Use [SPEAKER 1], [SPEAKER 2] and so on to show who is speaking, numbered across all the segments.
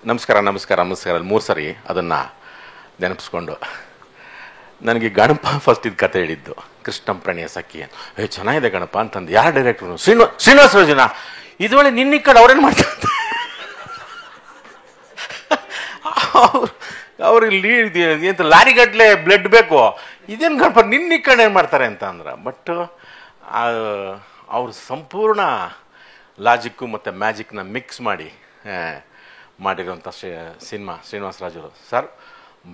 [SPEAKER 1] ನಮಸ್ಕಾರ ನಮಸ್ಕಾರ ನಮಸ್ಕಾರ 3 ಸರಿ ಅದನ್ನು ನೆನಪಿಸ್ಕೊಂಡು ನನಗೆ ಗಣಪ ಫಸ್ಟ್ ಇದು ಕತೆ ಹೇಳಿದ್ದು ಕೃಷ್ಣಂ ಪ್ರಣಯ ಸಖಿ ಚೆನ್ನಾಗಿದೆ ಗಣಪ ಅಂತಂದು. ಯಾರು ಡೈರೆಕ್ಟ್ರು? ಶ್ರೀನಿವಾಸ ರಾಜುನ. ಇದುವಳೆ ನಿನ್ನ ಕಡೆ ಅವ್ರೇನು ಮಾಡ್ತಾರೆ ಅವ್ರಿಗೆ ಲೀಡ್ ಎಂತ ಲಾರಿಗಟ್ಲೆ ಬ್ಲಡ್ ಬೇಕು, ಇದೇನು ಗಣಪ ನಿನ್ನ ಕಡೆ ಏನು ಮಾಡ್ತಾರೆ ಅಂತ ಅಂದ್ರೆ. ಬಟ್ ಅವ್ರು ಸಂಪೂರ್ಣ ಲಾಜಿಕ್ಕು ಮತ್ತು ಮ್ಯಾಜಿಕ್ನ ಮಿಕ್ಸ್ ಮಾಡಿರೋಂಥ ಸಿನಿಮಾ ಶ್ರೀನಿವಾಸ ರಾಜರು ಸರ್.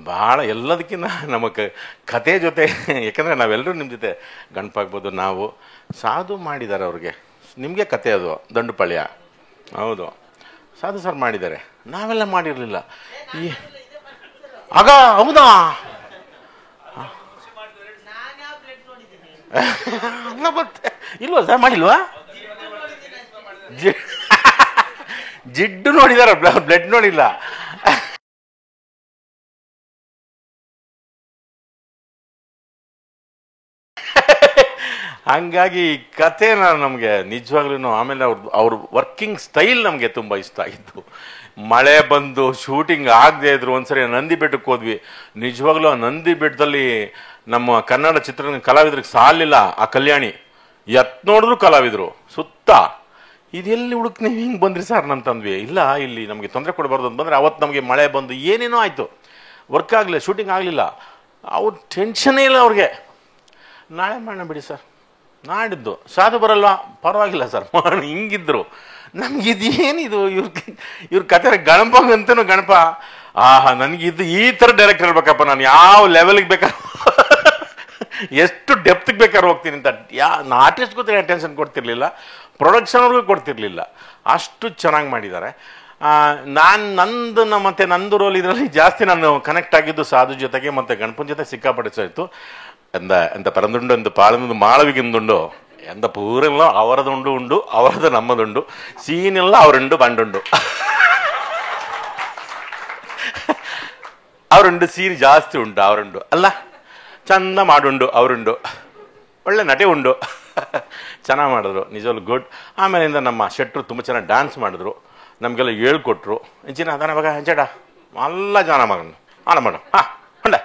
[SPEAKER 1] ಭಾಳ ಎಲ್ಲದಕ್ಕಿಂತ ನಮಗೆ ಕತೆ ಜೊತೆ, ಯಾಕಂದರೆ ನಾವೆಲ್ಲರೂ ನಿಮ್ಮ ಜೊತೆ ಗಣಪ ಆಗ್ಬೋದು, ನಾವು ಸಾಧು ಮಾಡಿದ್ದಾರೆ ಅವ್ರಿಗೆ. ನಿಮಗೆ ಕತೆ ಅದು ದಂಡುಪಾಳ್ಯ, ಹೌದು ಸಾಧು ಸರ್ ಮಾಡಿದ್ದಾರೆ, ನಾವೆಲ್ಲ ಮಾಡಿರಲಿಲ್ಲ. ಆಗ ಹೌದಾ ಅಲ್ಲ ಮತ್ತೆ ಇಲ್ವಾ ಸರ್ ಮಾಡಿಲ್ವಾ? ಜಿಡ್ಡು ನೋಡಿದಾರ, ಬ್ಲಡ್ ನೋಡಿಲ್ಲ. ಹಂಗಾಗಿ ಕಥೆನ ನಮಗೆ ನಿಜವಾಗ್ಲೂ ಆಮೇಲೆ ಅವ್ರ ವರ್ಕಿಂಗ್ ಸ್ಟೈಲ್ ನಮಗೆ ತುಂಬ ಇಷ್ಟ ಆಗಿತ್ತು. ಮಳೆ ಬಂದು ಶೂಟಿಂಗ್ ಆಗದೆ ಇದ್ರು. ಒಂದ್ಸರಿ ನಂದಿ ಬೆಟ್ಟಕ್ಕೆ ಹೋದ್ವಿ. ನಿಜವಾಗ್ಲೂ ಆ ನಂದಿ ಬೆಟ್ಟದಲ್ಲಿ ನಮ್ಮ ಕನ್ನಡ ಚಿತ್ರ ಕಲಾವಿದ್ರಿಗೆ ಸಾಲಿಲ್ಲ. ಆ ಕಲ್ಯಾಣಿ ನೋಡಿದ್ರು ಕಲಾವಿದರು ಸುತ್ತ. ಇದೆಲ್ಲಿ ಹುಡುಕ್ ನೀವು ಹಿಂಗೆ ಬಂದ್ರಿ ಸರ್ ಅಂತಂದ್ವಿ. ಇಲ್ಲ ಇಲ್ಲಿ ನಮಗೆ ತೊಂದರೆ ಕೊಡಬಾರ್ದು ಅಂತ ಬಂದರೆ ಅವತ್ತು ನಮಗೆ ಮಳೆ ಬಂದು ಏನೇನೋ ಆಯಿತು, ವರ್ಕ್ ಆಗಲಿಲ್ಲ, ಶೂಟಿಂಗ್ ಆಗಲಿಲ್ಲ. ಅವ್ರು ಟೆನ್ಷನ್ನೇ ಇಲ್ಲ ಅವ್ರಿಗೆ. ನಾಳೆ ಮಾಡೋಣ ಬಿಡಿ ಸರ್, ನಾಡಿದ್ದು ಸಾಧು ಬರಲ್ವಾ, ಪರವಾಗಿಲ್ಲ ಸರ್ ಹಿಂಗಿದ್ರು. ನಮಗಿದೇನಿದು ಇವ್ರ ಕತೆ ಗಣಪಂತನೂ ಗಣಪ. ಆಹಾ ನನಗಿದ್ದು ಈ ಥರ ಡೈರೆಕ್ಟರ್ ಇರ್ಬೇಕಪ್ಪ, ನಾನು ಯಾವ ಲೆವೆಲ್ಗೆ ಬೇಕಾದ್ರೆ ಎಷ್ಟು ಡೆಪ್ತ್ಗೆ ಬೇಕಾದ್ರೆ ಹೋಗ್ತೀನಿ ಅಂತ. ಆರ್ಟಿಸ್ಟ್ ಗೊತ್ತಿಲ್ಲ, ಟೆನ್ಷನ್ ಕೊಡ್ತಿರ್ಲಿಲ್ಲ, ಪ್ರೊಡಕ್ಷನ್ವ್ರಿಗೂ ಕೊಡ್ತಿರ್ಲಿಲ್ಲ. ಅಷ್ಟು ಚೆನ್ನಾಗಿ ಮಾಡಿದ್ದಾರೆ. ನಂದು ರೋಲ್ ಇದರಲ್ಲಿ ಜಾಸ್ತಿ ನಾನು ಕನೆಕ್ಟ್ ಆಗಿದ್ದು ಸಾಧು ಜೊತೆಗೆ ಮತ್ತು ಗಣಪನ ಜೊತೆ ಸಿಕ್ಕಾಪಟ್ಟೆ ಆಯಿತು. ಎಂತ ಪರಂದುಂಡು ಎಂತ ಪಾಳಂದು ಮಾಳವಿಗಿಂದುಂಡು ಎಂತ ಪೂರೆಲ್ಲ ಅವರದುಂಡು ಉಂಡು, ಅವರದು ನಮ್ಮದುಂಡು, ಸೀನೆಲ್ಲ ಅವರುಂಡು ಬಂಡುಂಡು. ಅವರುಂಡು ಸೀನ್ ಜಾಸ್ತಿ ಉಂಟು, ಅವರುಂಡು ಅಲ್ಲ ಚಂದ ಮಾಡುಂಡು, ಅವರುಂಡು ಒಳ್ಳೆ ನಟೆ ಉಂಡು. ಚೆನ್ನಾಗಿ ಮಾಡಿದ್ರು, ನಿಜವಾಗ್ಲು ಗುಡ್. ಆಮೇಲಿಂದ ನಮ್ಮ ಶೆಟ್ರು ತುಂಬ ಚೆನ್ನಾಗಿ ಡ್ಯಾನ್ಸ್ ಮಾಡಿದ್ರು, ನಮಗೆಲ್ಲ ಹೇಳ್ಕೊಟ್ರು. ಇಂಚಿನ ಅದನ್ನ ಇವಾಗ ಹೆಂಚಡ ಎಲ್ಲ ಜನ ಮಗನು ಆನ ಮಾಡು ಹೊಂಡ.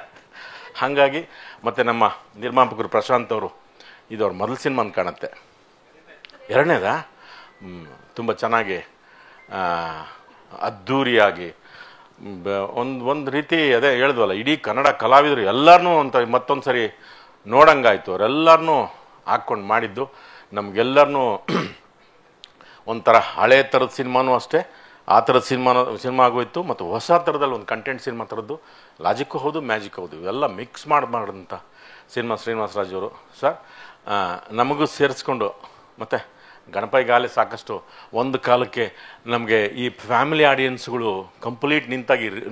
[SPEAKER 1] ಹಾಗಾಗಿ ಮತ್ತು ನಮ್ಮ ನಿರ್ಮಾಪಕರು ಪ್ರಶಾಂತ್ ಅವರು, ಇದು ಅವ್ರ ಮೊದಲ ಸಿನಿಮಾ ಅಂತ ಕಾಣುತ್ತೆ. ಎರಡನೇದಾ ತುಂಬ ಚೆನ್ನಾಗಿ ಅದ್ಧೂರಿಯಾಗಿ ಒಂದು ರೀತಿ ಅದೇ ಹೇಳಿದ್ವಲ್ಲ, ಇಡೀ ಕನ್ನಡ ಕಲಾವಿದರು ಎಲ್ಲರನ್ನೂ ಅಂತ ಮತ್ತೊಂದು ಸರಿ ನೋಡಂಗಾಯ್ತು. ಅವರೆಲ್ಲರನ್ನೂ ಹಾಕ್ಕೊಂಡು ಮಾಡಿದ್ದು ನಮಗೆಲ್ಲರನ್ನೂ ಒಂಥರ ಹಳೆ ಥರದ ಸಿನಿಮಾನೂ ಅಷ್ಟೇ, ಆ ಥರದ ಸಿನಿಮಾ ಆಗೋಯ್ತು. ಮತ್ತು ಹೊಸ ಥರದಲ್ಲಿ ಒಂದು ಕಂಟೆಂಟ್ ಸಿನಿಮಾ ಥರದ್ದು, ಲಾಜಿಕ್ಕು ಹೌದು ಮ್ಯಾಜಿಕ್ ಹೌದು, ಇವೆಲ್ಲ ಮಿಕ್ಸ್ ಮಾಡಿದಂಥ ಸಿನಿಮಾ ಶ್ರೀನಿವಾಸ ರಾಜವರು ಸರ್. ನಮಗೂ ಸೇರಿಸ್ಕೊಂಡು ಮತ್ತು ಗಣಪೈಗಾಲೆ ಸಾಕಷ್ಟು ಒಂದು ಕಾಲಕ್ಕೆ ನಮಗೆ ಈ ಫ್ಯಾಮಿಲಿ ಆಡಿಯನ್ಸ್ಗಳು ಕಂಪ್ಲೀಟ್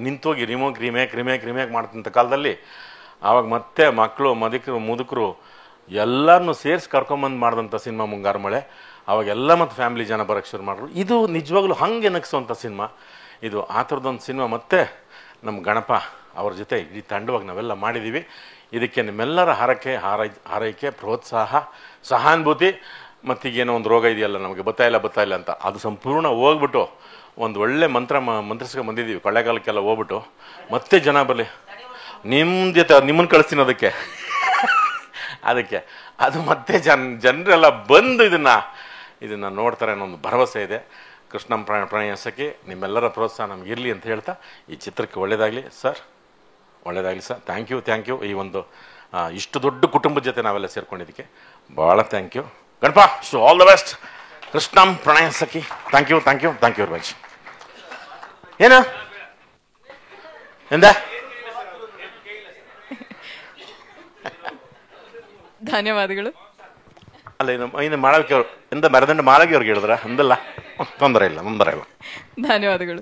[SPEAKER 1] ನಿಂತೋಗಿ ರಿಮೇಕ್ ಮಾಡ್ತಂಥ ಕಾಲದಲ್ಲಿ ಆವಾಗ ಮತ್ತೆ ಮಕ್ಕಳು ಮುದುಕರು ಎಲ್ಲರನ್ನೂ ಸೇರಿಸಿ ಕರ್ಕೊಂಬಂದು ಮಾಡಿದಂಥ ಸಿನಿಮಾ ಮುಂಗಾರು ಮಳೆ. ಅವಾಗೆಲ್ಲ ಮತ್ತು ಫ್ಯಾಮಿಲಿ ಜನ ಬರೋಕ್ಕೆ ಶುರು ಮಾಡಿದ್ರು. ಇದು ನಿಜವಾಗ್ಲೂ ಹಂಗೆ ನಗಿಸೋವಂಥ ಸಿನಿಮಾ ಇದು. ಆ ಥರದೊಂದು ಸಿನಿಮಾ ಮತ್ತೆ ನಮ್ಮ ಗಣಪ ಅವ್ರ ಜೊತೆ ಇಡೀ ತಂಡವಾಗಿ ನಾವೆಲ್ಲ ಮಾಡಿದ್ದೀವಿ. ಇದಕ್ಕೆ ನಿಮ್ಮೆಲ್ಲರ ಹಾರೈಕೆ, ಪ್ರೋತ್ಸಾಹ, ಸಹಾನುಭೂತಿ. ಮತ್ತೀಗೇನೋ ಒಂದು ರೋಗ ಇದೆಯಲ್ಲ ನಮಗೆ ಗೊತ್ತಾಯಿಲ್ಲ ಅಂತ, ಅದು ಸಂಪೂರ್ಣ ಹೋಗ್ಬಿಟ್ಟು ಒಂದು ಒಳ್ಳೆ ಮಂತ್ರಿಸ್ಕೊಂಡು ಬಂದಿದ್ದೀವಿ. ಕೊಳ್ಳೆಗಾಲಕ್ಕೆಲ್ಲ ಹೋಗ್ಬಿಟ್ಟು ಮತ್ತೆ ಜನ ಬರಲಿ, ನಿಮ್ಮ ಜೊತೆ ನಿಮ್ಮನ್ನು ಕಳಿಸ್ತೀನಿ ಅದಕ್ಕೆ ಅದು ಮತ್ತೆ ಜನರೆಲ್ಲ ಬಂದು ಇದನ್ನು ನೋಡ್ತಾರೆ ಅನ್ನೋ ಒಂದು ಭರವಸೆ ಇದೆ. ಕೃಷ್ಣಂ ಪ್ರಣಯ ಸಖಿ ನಿಮ್ಮೆಲ್ಲರ ಪ್ರೋತ್ಸಾಹ ನಮಗಿರಲಿ ಅಂತ ಹೇಳ್ತಾ ಈ ಚಿತ್ರಕ್ಕೆ ಒಳ್ಳೆಯದಾಗಲಿ ಸರ್, ಒಳ್ಳೆಯದಾಗಲಿ ಸರ್. Thank you. ಈ ಒಂದು ಇಷ್ಟು ದೊಡ್ಡ ಕುಟುಂಬದ ಜೊತೆ ನಾವೆಲ್ಲ ಸೇರ್ಕೊಂಡಿದ್ದಕ್ಕೆ ಭಾಳ thank you. Ganapa all the best. Krishnam Pranaya Sakhi. Thank you very much. ಏನು ಎಂದ
[SPEAKER 2] ಧನ್ಯವಾದಗಳು.
[SPEAKER 1] ಅಲ್ಲ ಇನ್ನು ಮಾಳವಿಕೆ ಅವರು ಎಂದ ಮರದಂಡ ಮಾಳವಿ ಅವ್ರಿಗೆ ಹೇಳಿದ್ರ ಅಂದಲ್ಲ, ತೊಂದರೆ ಇಲ್ಲ.
[SPEAKER 2] ಧನ್ಯವಾದಗಳು.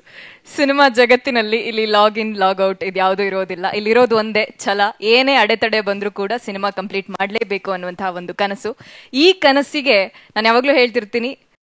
[SPEAKER 2] ಸಿನಿಮಾ ಜಗತ್ತಿನಲ್ಲಿ ಇಲ್ಲಿ ಲಾಗ್ ಇನ್ ಲಾಗ್ ಔಟ್ ಇದ್ಯಾವುದೂ ಇರೋದಿಲ್ಲ. ಇಲ್ಲಿರೋದು ಒಂದೇ ಛಲ. ಏನೇ ಅಡೆತಡೆ ಬಂದರೂ ಕೂಡ ಸಿನಿಮಾ ಕಂಪ್ಲೀಟ್ ಮಾಡಲೇಬೇಕು ಅನ್ನುವಂತಹ ಒಂದು ಕನಸು. ಈ ಕನಸಿಗೆ ನಾನು ಯಾವಾಗಲೂ ಹೇಳ್ತಿರ್ತೀನಿ,